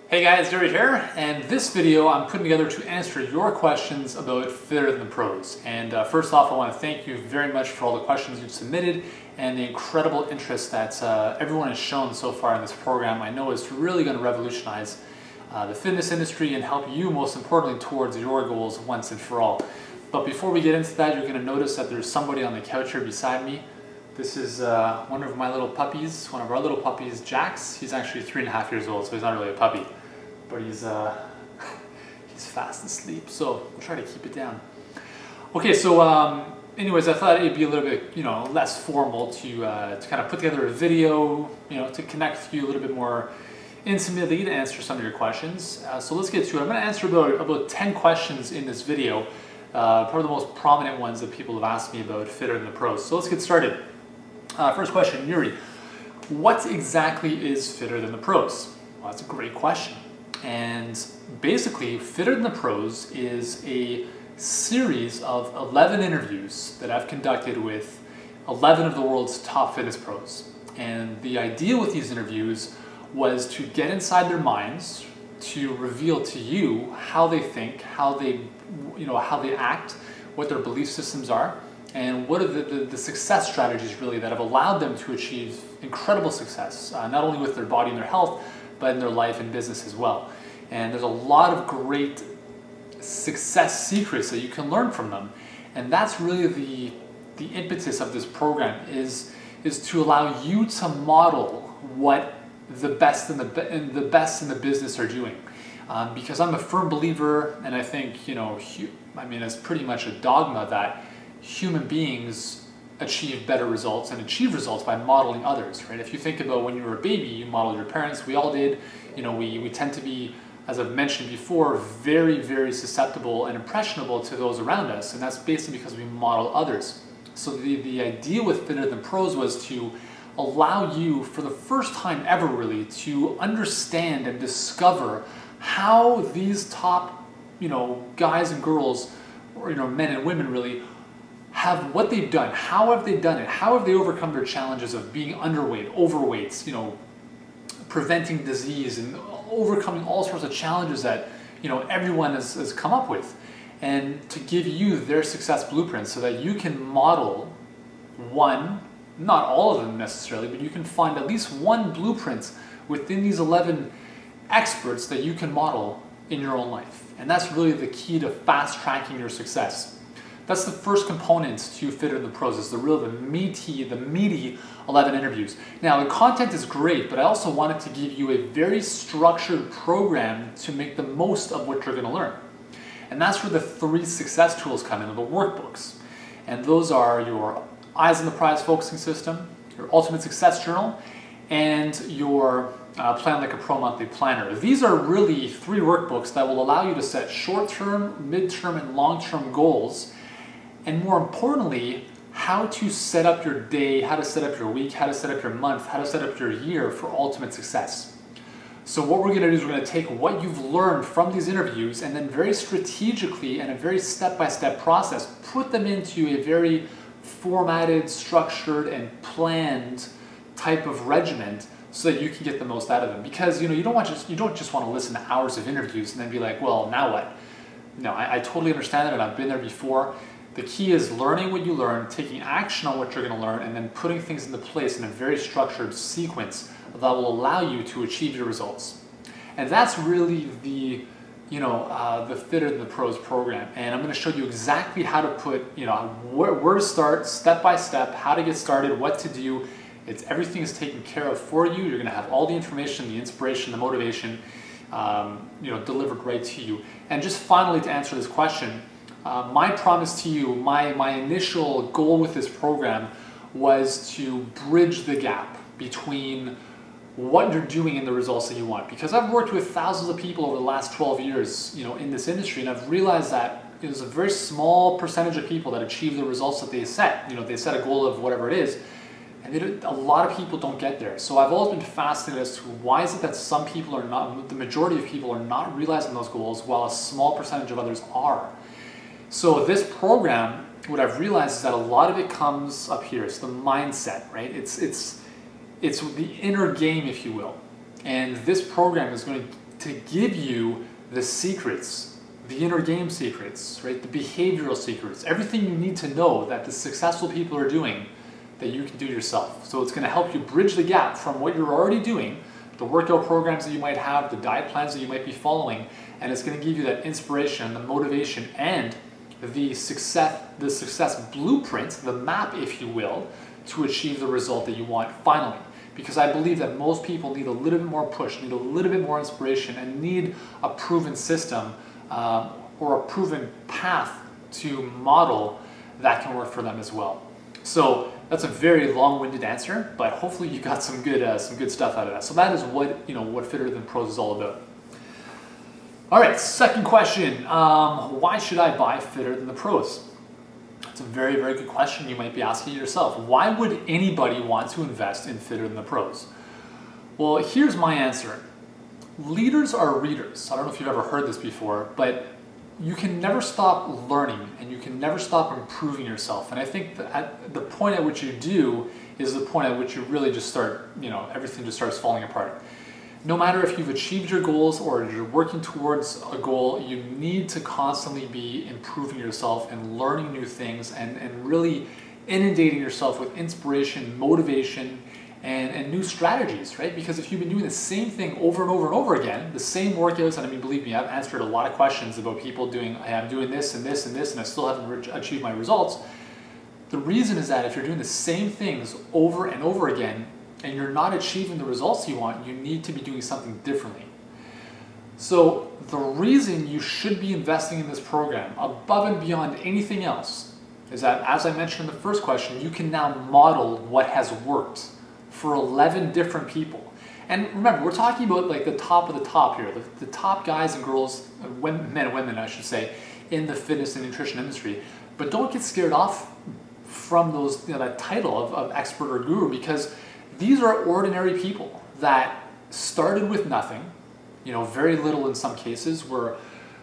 Hey guys, Yuri here, and this video I'm putting together to answer your questions about Fitter Than the Pros. And first off, I want to thank you very much for all the questions you've submitted and the incredible interest that everyone has shown so far in this program. I know it's really going to revolutionize the fitness industry and help you, most importantly, towards your goals once and for all. But before we get into that, you're going to notice that there's somebody on the couch here beside me. This is one of my little puppies, one of our little puppies, Jax. He's actually 3.5 years old, so he's not really a puppy, but he's fast asleep, so we'll try to keep it down. Okay, so anyways, I thought it'd be a little bit, less formal to kind of put together a video, to connect with you a little bit more intimately to answer some of your questions. So let's get to it. I'm going to answer about 10 questions in this video, probably the most prominent ones that people have asked me about Fitter Than the Pros. So let's get started. First question, Yuri, what exactly is Fitter Than the Pros? Well, that's a great question. And basically, Fitter Than the Pros is a series of 11 interviews that I've conducted with 11 of the world's top fitness pros. And the idea with these interviews was to get inside their minds, to reveal to you how they think, how they act, what their belief systems are, and what are the success strategies really that have allowed them to achieve incredible success, not only with their body and their health, but in their life and business as well. And there's a lot of great success secrets that you can learn from them. And that's really the impetus of this program is to allow you to model what the best in the business are doing. Because I'm a firm believer, and I think, it's pretty much a dogma that human beings achieve better results and achieve results by modeling others, right? If you think about when you were a baby, you modeled your parents, we all did. We tend to be, as I've mentioned before, very, very susceptible and impressionable to those around us, and that's basically because we model others. So the idea with Fitter Than Pros was to allow you, for the first time ever really, to understand and discover how these top, guys and girls, or men and women really, have what they've done. How have they done it? How have they overcome their challenges of being underweight, overweight, preventing disease and overcoming all sorts of challenges that everyone has come up with, and to give you their success blueprints so that you can model one, not all of them necessarily, but you can find at least one blueprint within these 11 experts that you can model in your own life. And that's really the key to fast tracking your success. That's the first component to Fitter Than the Pros, is the meaty 11 interviews. Now, the content is great, but I also wanted to give you a very structured program to make the most of what you're going to learn. And that's where the 3 success tools come in, the workbooks. And those are your Eyes on the Prize focusing system, your Ultimate Success Journal, and your Plan Like a Pro monthly planner. These are really 3 workbooks that will allow you to set short-term, mid-term, and long-term goals. And more importantly, how to set up your day, how to set up your week, how to set up your month, how to set up your year for ultimate success. So what we're going to do is we're going to take what you've learned from these interviews and then very strategically and a very step-by-step process, put them into a very formatted, structured, and planned type of regimen so that you can get the most out of them. Because you don't just want to listen to hours of interviews and then be like, well, now what? No, I totally understand that, and I've been there before. The key is learning what you learn, taking action on what you're going to learn, and then putting things into place in a very structured sequence that will allow you to achieve your results. And that's really the Fitter Than the Pros program. And I'm going to show you exactly how to put, where to start, step by step, how to get started, what to do. Everything is taken care of for you. You're going to have all the information, the inspiration, the motivation, delivered right to you. And just finally, to answer this question, my promise to you, my initial goal with this program was to bridge the gap between what you're doing and the results that you want. Because I've worked with thousands of people over the last 12 years, in this industry, and I've realized that there's a very small percentage of people that achieve the results that they set. They set a goal of whatever it is, and a lot of people don't get there. So I've always been fascinated as to why is it that some people are not, the majority of people are not realizing those goals, while a small percentage of others are. So this program, what I've realized is that a lot of it comes up here. It's the mindset, right? It's the inner game, if you will. And this program is going to to give you the secrets, the inner game secrets, right? The behavioral secrets, everything you need to know that the successful people are doing that you can do yourself. So it's going to help you bridge the gap from what you're already doing, the workout programs that you might have, the diet plans that you might be following, and it's going to give you that inspiration, the motivation, and the success blueprint, the map, if you will, to achieve the result that you want finally. Because I believe that most people need a little bit more push, need a little bit more inspiration, and need a proven system or a proven path to model that can work for them as well. So that's a very long-winded answer, but hopefully you got some good stuff out of that. So that is what Fitter Than Pros is all about. All right, second question. Why should I buy Fitter Than the Pros? It's a very, very good question you might be asking yourself. Why would anybody want to invest in Fitter Than the Pros? Well, here's my answer. Leaders are readers. I don't know if you've ever heard this before, but you can never stop learning and you can never stop improving yourself. And I think that at the point at which you do is the point at which you really just start, everything just starts falling apart. No matter if you've achieved your goals or you're working towards a goal, you need to constantly be improving yourself and learning new things and really inundating yourself with inspiration, motivation, and new strategies, right? Because if you've been doing the same thing over and over and over again, the same workouts, and I mean, believe me, I've answered a lot of questions about people doing, hey, I'm doing this and this and this, and I still haven't achieved my results. The reason is that if you're doing the same things over and over again, and you're not achieving the results you want, you need to be doing something differently. So the reason you should be investing in this program above and beyond anything else is that, as I mentioned in the first question, you can now model what has worked for 11 different people. And remember, we're talking about like the top of the top here, the top guys and girls, men and women, I should say, in the fitness and nutrition industry. But don't get scared off from those, that title of expert or guru, because these are ordinary people that started with nothing, very little in some cases, were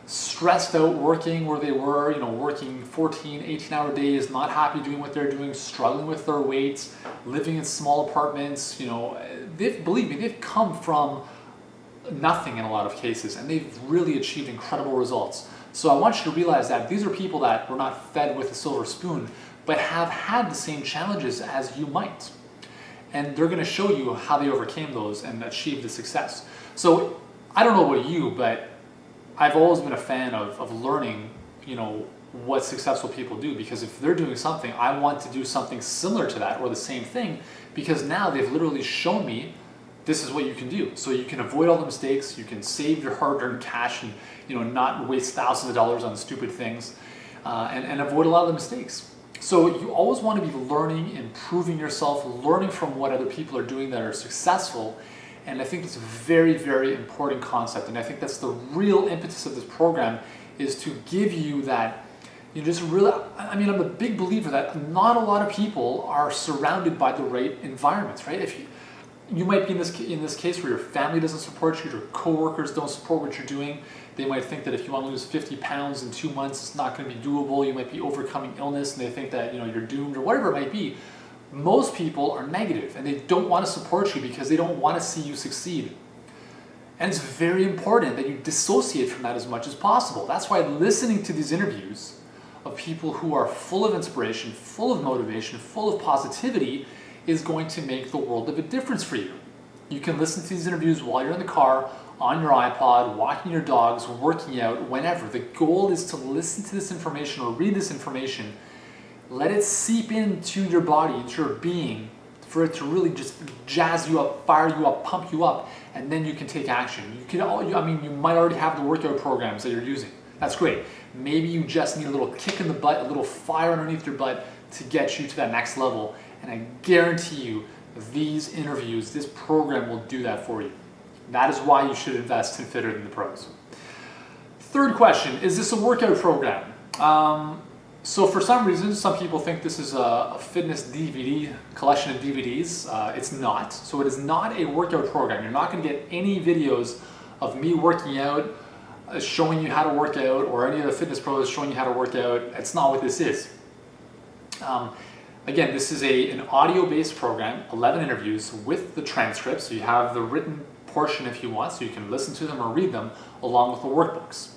stressed out working where they were, working 14, 18-hour days, not happy doing what they're doing, struggling with their weights, living in small apartments, believe me, they've come from nothing in a lot of cases, and they've really achieved incredible results. So I want you to realize that these are people that were not fed with a silver spoon, but have had the same challenges as you might. And they're going to show you how they overcame those and achieved the success. So I don't know about you, but I've always been a fan of learning, what successful people do, because if they're doing something, I want to do something similar to that or the same thing, because now they've literally shown me this is what you can do. So you can avoid all the mistakes, you can save your hard-earned cash and not waste thousands of dollars on stupid things, and avoid a lot of the mistakes. So you always want to be learning, improving yourself, learning from what other people are doing that are successful. And I think it's a very, very important concept. And I think that's the real impetus of this program, is to give you that, I'm a big believer that not a lot of people are surrounded by the right environments, right? If you might be in this case where your family doesn't support you, your coworkers don't support what you're doing. They might think that if you want to lose 50 pounds in 2 months, it's not going to be doable. You might be overcoming illness, and they think that you're doomed or whatever it might be. Most people are negative, and they don't want to support you because they don't want to see you succeed. And it's very important that you dissociate from that as much as possible. That's why listening to these interviews of people who are full of inspiration, full of motivation, full of positivity is going to make the world of a difference for you. You can listen to these interviews while you're in the car, on your iPod, walking your dogs, working out, whenever. The goal is to listen to this information or read this information, let it seep into your body, into your being, for it to really just jazz you up, fire you up, pump you up, and then you can take action. You might already have the workout programs that you're using. That's great. Maybe you just need a little kick in the butt, a little fire underneath your butt to get you to that next level. And I guarantee you, these interviews, this program will do that for you. That is why you should invest in Fitter Than the Pros. Third question, is this a workout program? So for some reason, some people think this is a fitness DVD, collection of DVDs. It's not. So it is not a workout program. You're not going to get any videos of me working out, showing you how to work out, or any of the fitness pros showing you how to work out. That's not what this is. Again, this is an audio-based program, 11 interviews with the transcripts. So you have the written portion if you want, so you can listen to them or read them along with the workbooks.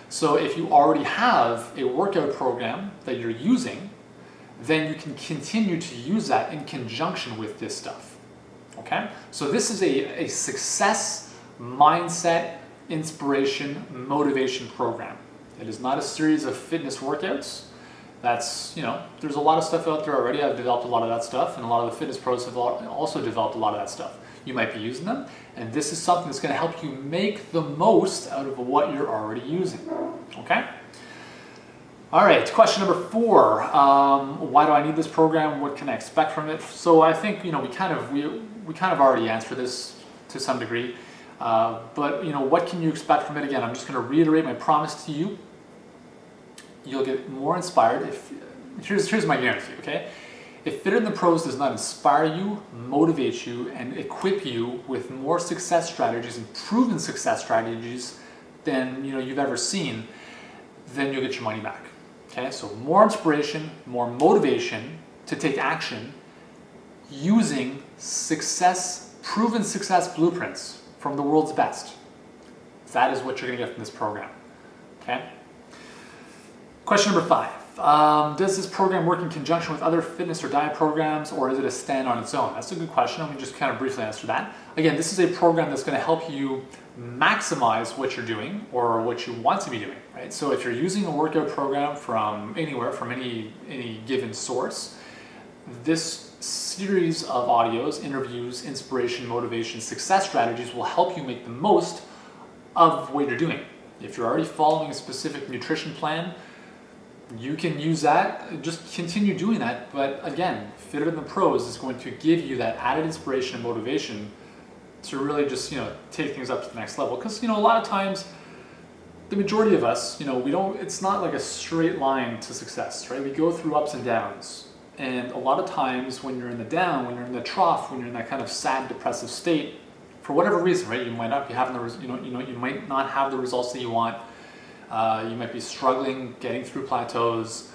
So if you already have a workout program that you're using, then you can continue to use that in conjunction with this stuff. Okay? So this is a success mindset, inspiration, motivation program. It is not a series of fitness workouts. That's, there's a lot of stuff out there already. I've developed a lot of that stuff, and a lot of the fitness pros have also developed a lot of that stuff. You might be using them, and this is something that's going to help you make the most out of what you're already using. Okay? All right, question number 4. Why do I need this program? What can I expect from it? So I think we kind of already answered this to some degree. But what can you expect from it? Again, I'm just going to reiterate my promise to you. You'll get more inspired here's my guarantee, okay? If Fitter Than the Pros does not inspire you, motivate you, and equip you with more success strategies and proven success strategies than you've ever seen, then you'll get your money back. Okay, so more inspiration, more motivation to take action using proven success blueprints from the world's best. That is what you're going to get from this program. Okay. Question number 5. Does this program work in conjunction with other fitness or diet programs, or is it a stand on its own? That's a good question. Let me just kind of briefly answer that. Again, this is a program that's going to help you maximize what you're doing or what you want to be doing, right? So if you're using a workout program from anywhere, from any given source, this series of audios, interviews, inspiration, motivation, success strategies will help you make the most of what you're doing. If you're already following a specific nutrition plan, you can use that, just continue doing that. But again, Fitter Than the Pros is going to give you that added inspiration and motivation to really just, take things up to the next level. Because, a lot of times, the majority of us, it's not like a straight line to success, right? We go through ups and downs. And a lot of times when you're in the down, when you're in the trough, when you're in that kind of sad, depressive state, for whatever reason, right? You might not be having you might not have the results that you want. You might be struggling getting through plateaus,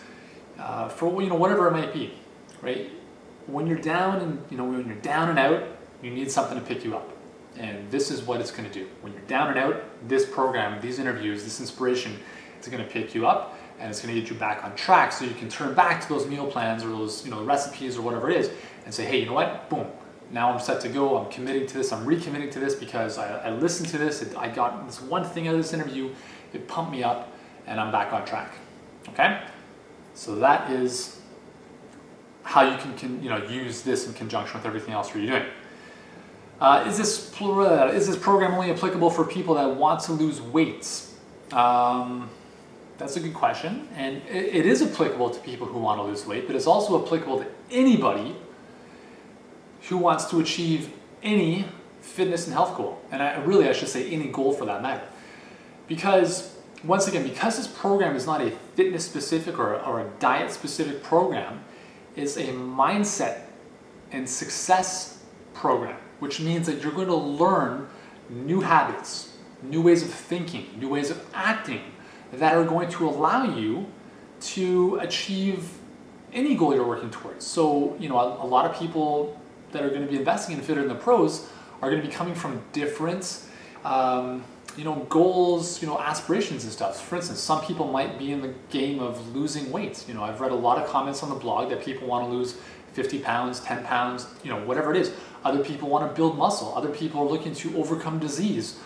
for whatever it might be, right? When you're down when you're down and out, you need something to pick you up, and this is what it's going to do. When you're down and out, this program, these interviews, this inspiration, is going to pick you up, and it's going to get you back on track, so you can turn back to those meal plans or those recipes or whatever it is, and say, hey, you know what? Boom. Now I'm set to go. I'm committing to this. I'm recommitting to this because I listened to this. I got this one thing out of this interview. It pumped me up, and I'm back on track. Okay, so that is how you can use this in conjunction with everything else you're doing. Is this program only applicable for people that want to lose weight? That's a good question, and it is applicable to people who want to lose weight, but it's also applicable to anybody who wants to achieve any fitness and health goal, and I should say any goal for that matter. Because, once again, because this program is not a fitness-specific or a diet-specific program, it's a mindset and success program, which means that you're going to learn new habits, new ways of thinking, new ways of acting that are going to allow you to achieve any goal you're working towards. So, a lot of people that are going to be investing in Fitter Than the Pros are going to be coming from different goals, aspirations and stuff. For instance, some people might be in the game of losing weight. I've read a lot of comments on the blog that people want to lose 50 pounds, 10 pounds, whatever it is. Other people want to build muscle. Other people are looking to overcome disease.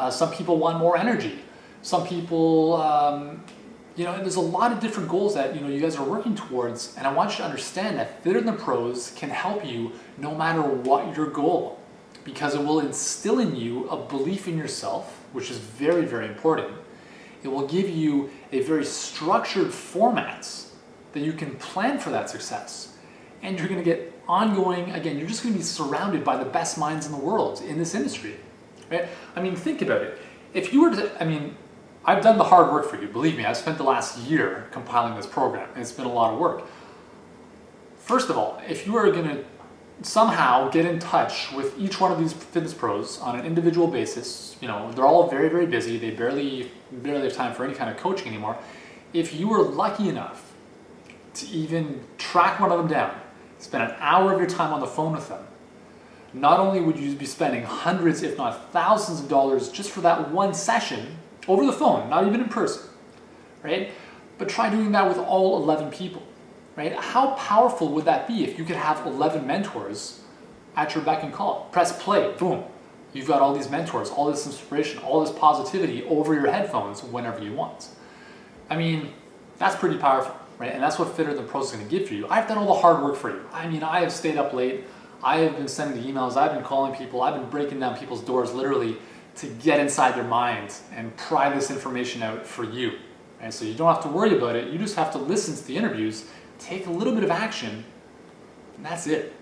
Some people want more energy. Some people, and there's a lot of different goals that, you guys are working towards. And I want you to understand that Fitter Than the Pros can help you no matter what your goal, because it will instill in you a belief in yourself, which is very, very important. It will give you a very structured format that you can plan for that success. And you're going to get ongoing, again, you're just going to be surrounded by the best minds in the world in this industry. Right? Think about it. If you were to, I've done the hard work for you, believe me. I've spent the last year compiling this program, and it's been a lot of work. First of all, if you are going to somehow get in touch with each one of these fitness pros on an individual basis, they're all very, very busy. They barely have time for any kind of coaching anymore. If you were lucky enough to even track one of them down, spend an hour of your time on the phone with them, not only would you be spending hundreds, if not thousands of dollars just for that one session over the phone, not even in person, right? But try doing that with all 11 people, right? How powerful would that be if you could have 11 mentors at your beck and call? Press play, boom. You've got all these mentors, all this inspiration, all this positivity over your headphones whenever you want. I mean, that's pretty powerful, right? And that's what Fitter Than Pros is going to give for you. I've done all the hard work for you. I mean, I have stayed up late. I have been sending the emails. I've been calling people. I've been breaking down people's doors literally to get inside their minds and pry this information out for you. Right? So you don't have to worry about it. You just have to listen to the interviews, take a little bit of action, and that's it.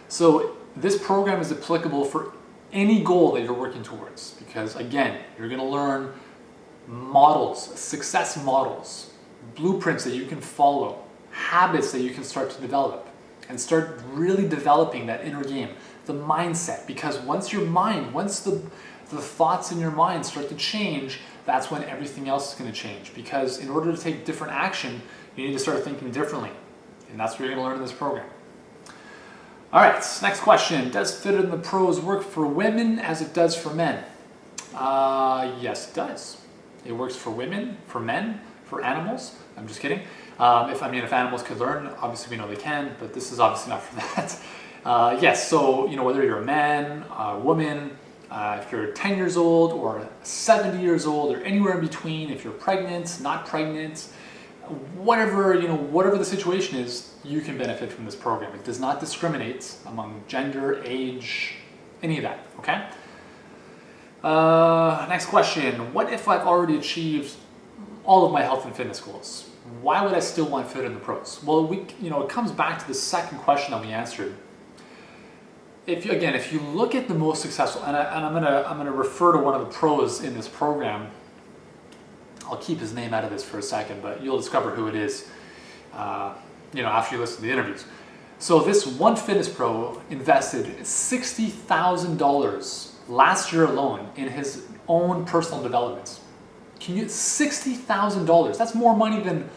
So this program is applicable for any goal that you're working towards because, again, you're going to learn models, success models, blueprints that you can follow, habits that you can start to develop, and start really developing that inner game, the mindset. Because once the thoughts in your mind start to change, that's when everything else is going to change. Because in order to take different action, you need to start thinking differently. And that's what you're going to learn in this program. All right, next question. Does Fitter Than the Pros work for women as it does for men? Yes, it does. It works for women, for men, for animals. I'm just kidding. If animals could learn, obviously we know they can, but this is obviously not for that. Yes, so whether you're a man, a woman, if you're 10 years old or 70 years old or anywhere in between, if you're pregnant, not pregnant, whatever the situation is, you can benefit from this program. It does not discriminate among gender, age, any of that, okay? Next question. What if I've already achieved all of my health and fitness goals? Why would I still want Fitter Than the Pros? Well, it comes back to the second question that we answered. If you look at the most successful, and I'm gonna refer to one of the pros in this program. I'll keep his name out of this for a second, but you'll discover who it is, after you listen to the interviews. So this one fitness pro invested $60,000 last year alone in his own personal development. Can you $60,000? That's more money than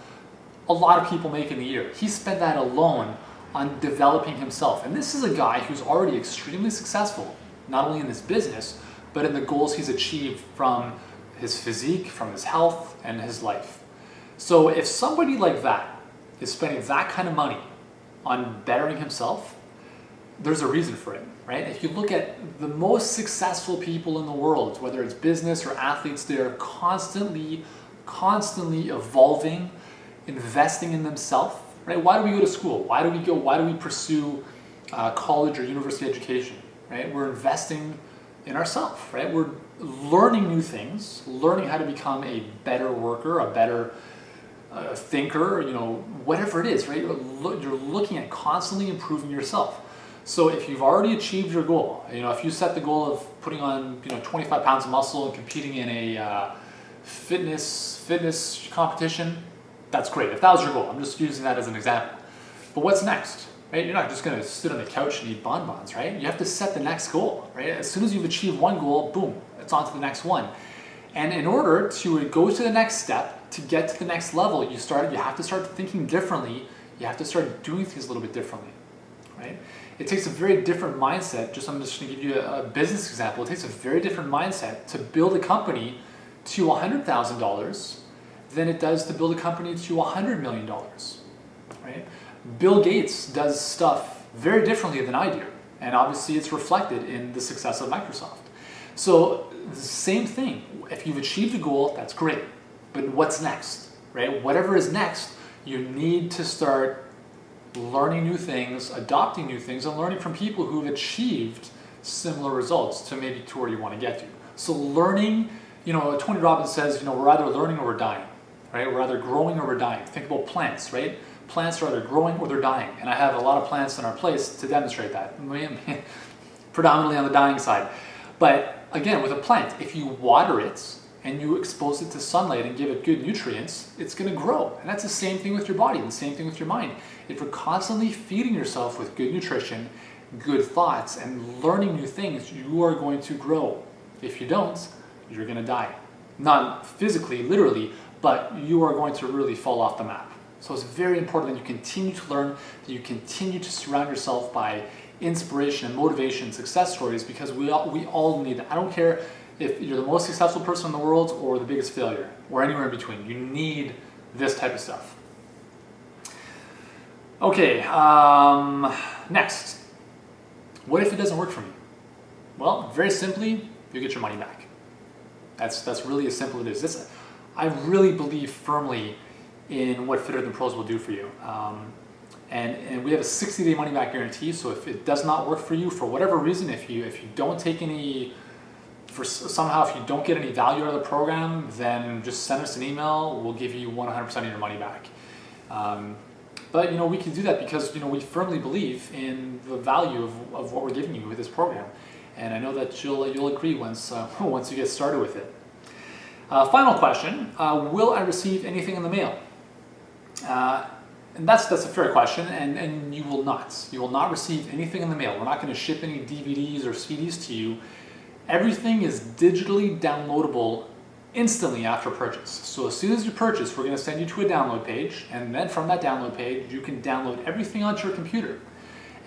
a lot of people make in a year. He spent that alone on developing himself. And this is a guy who's already extremely successful, not only in his business, but in the goals he's achieved from his physique, from his health, and his life. So if somebody like that is spending that kind of money on bettering himself, there's a reason for it, right? If you look at the most successful people in the world, whether it's business or athletes, they're constantly evolving, investing in themselves, right? Why do we go to school? Why do we pursue college or university education, right? We're investing in ourselves, right? We're learning new things, learning how to become a better worker, a better thinker, whatever it is, right? You're looking at constantly improving yourself. So if you've already achieved your goal, if you set the goal of putting on 25 pounds of muscle and competing in a fitness competition, that's great. If that was your goal, I'm just using that as an example. But what's next, right? You're not just going to sit on the couch and eat bonbons, right? You have to set the next goal, right? As soon as you've achieved one goal, boom, it's on to the next one. And in order to go to the next step, to get to the next level, you have to start thinking differently. You have to start doing things a little bit differently, right? It takes a very different mindset. I'm just going to give you a business example. It takes a very different mindset to build a company to $100,000 than it does to build a company to $100 million, right? Bill Gates does stuff very differently than I do, and obviously it's reflected in the success of Microsoft. So the same thing. If you've achieved a goal, that's great, but what's next, right? Whatever is next, you need to start learning new things, adopting new things, and learning from people who've achieved similar results to where you want to get to. So learning, Tony Robbins says, we're either learning or we're dying, right? We're either growing or we're dying. Think about plants, right? Plants are either growing or they're dying. And I have a lot of plants in our place to demonstrate that, predominantly on the dying side. But again, with a plant, if you water it and you expose it to sunlight and give it good nutrients, it's going to grow. And that's the same thing with your body, and the same thing with your mind. If you're constantly feeding yourself with good nutrition, good thoughts, and learning new things, you are going to grow. If you don't, you're going to die. Not physically, literally, but you are going to really fall off the map. So it's very important that you continue to learn, that you continue to surround yourself by inspiration and motivation, success stories, because we all need that. I don't care if you're the most successful person in the world or the biggest failure or anywhere in between. You need this type of stuff. Okay, next. What if it doesn't work for me? Well, very simply, you get your money back. That's really as simple as it is. I really believe firmly in what Fitter Than Pros will do for you. And we have a 60-day money back guarantee, so if it does not work for you for whatever reason, if you don't take any, somehow if you don't get any value out of the program, then just send us an email. We'll give you 100% of your money back. But we can do that because we firmly believe in the value of what we're giving you with this program, and I know that you'll agree once you get started with it. Final question: will I receive anything in the mail? And that's a fair question, and you will not. You will not receive anything in the mail. We're not going to ship any DVDs or CDs to you. Everything is digitally downloadable instantly after purchase. So as soon as you purchase, we're going to send you to a download page, and then from that download page, you can download everything onto your computer.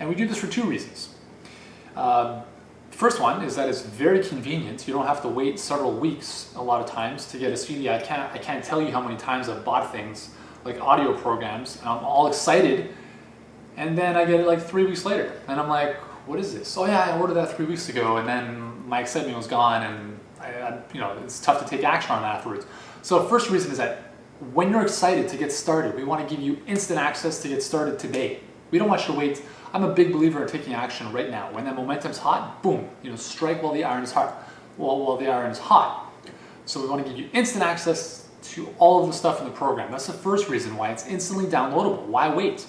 And we do this for two reasons. First one is that it's very convenient. You don't have to wait several weeks a lot of times to get a CD. I can't tell you how many times I've bought things like audio programs, and I'm all excited, and then I get it like 3 weeks later, and I'm like, what is this? Oh yeah, I ordered that 3 weeks ago, and then my excitement was gone, and it's tough to take action on that afterwards. So first reason is that when you're excited to get started, we want to give you instant access to get started today. We don't want you to wait. I'm a big believer in taking action right now. When that momentum's hot, boom, strike while the iron is hot. While the iron is hot. So we want to give you instant access to all of the stuff in the program. That's the first reason why it's instantly downloadable. Why wait?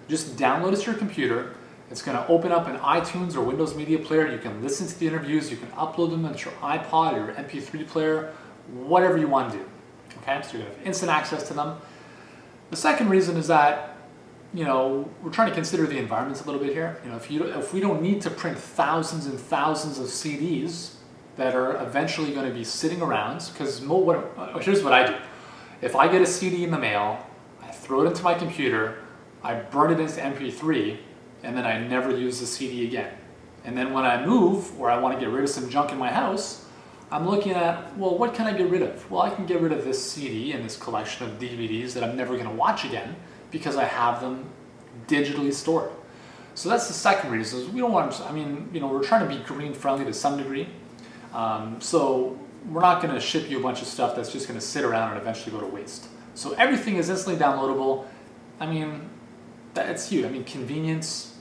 Just download it to your computer. It's going to open up an iTunes or Windows Media Player. You can listen to the interviews. You can upload them into your iPod or your MP3 player, whatever you want to do. Okay, so you're going to have instant access to them. The second reason is that we're trying to consider the environments a little bit here. If we don't need to print thousands and thousands of CDs that are eventually going to be sitting around, because here's what I do. If I get a CD in the mail, I throw it into my computer, I burn it into MP3, and then I never use the CD again. And then when I move, or I want to get rid of some junk in my house, I'm looking at, well, what can I get rid of? Well, I can get rid of this CD and this collection of DVDs that I'm never going to watch again because I have them digitally stored. So that's the second reason. We don't want to, we're trying to be green friendly to some degree. So we're not going to ship you a bunch of stuff that's just going to sit around and eventually go to waste. So everything is instantly downloadable. That's huge. Convenience,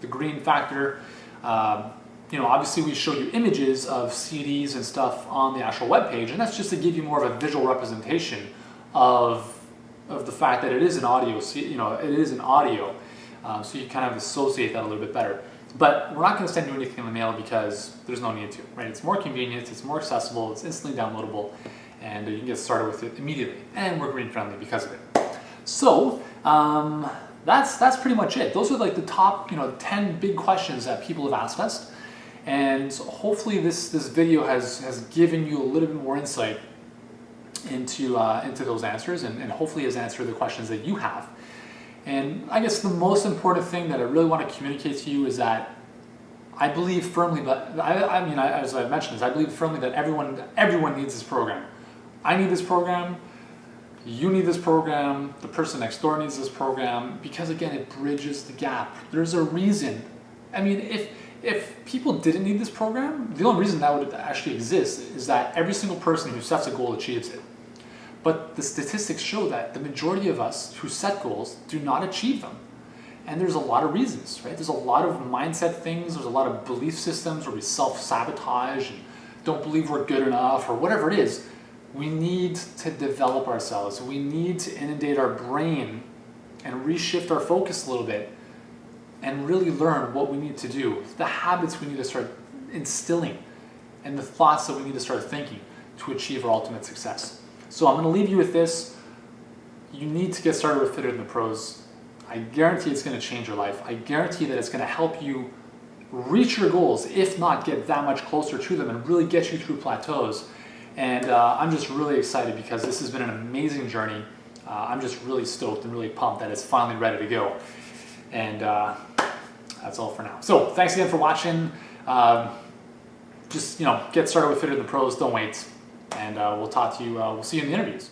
the green factor. Obviously we show you images of CDs and stuff on the actual web page, and that's just to give you more of a visual representation of the fact that it is an audio. It is an audio, so you kind of associate that a little bit better. But we're not going to send you anything in the mail because there's no need to, right? It's more convenient, it's more accessible, it's instantly downloadable, and you can get started with it immediately. And we're green friendly because of it. So that's pretty much it. Those are like the top 10 big questions that people have asked us, and hopefully this video has given you a little bit more insight into those answers, and hopefully has answered the questions that you have. And I guess the most important thing that I really want to communicate to you is that I believe firmly that, as I mentioned, I believe firmly that everyone needs this program. I need this program, you need this program, the person next door needs this program, because again, it bridges the gap. There's a reason. If people didn't need this program, the only reason that would actually exist is that every single person who sets a goal achieves it. But the statistics show that the majority of us who set goals do not achieve them. And there's a lot of reasons, right? There's a lot of mindset things, there's a lot of belief systems where we self-sabotage and don't believe we're good enough or whatever it is. We need to develop ourselves. We need to inundate our brain and reshift our focus a little bit and really learn what we need to do, the habits we need to start instilling, and the thoughts that we need to start thinking to achieve our ultimate success. So I'm going to leave you with this. You need to get started with Fitter Than Pros. I guarantee it's going to change your life. I guarantee that it's going to help you reach your goals, if not get that much closer to them, and really get you through plateaus. And I'm just really excited because this has been an amazing journey. I'm just really stoked and really pumped that it's finally ready to go. And that's all for now. So thanks again for watching. Just get started with Fitter Than Pros. Don't wait, and we'll talk to you. We'll see you in the interviews.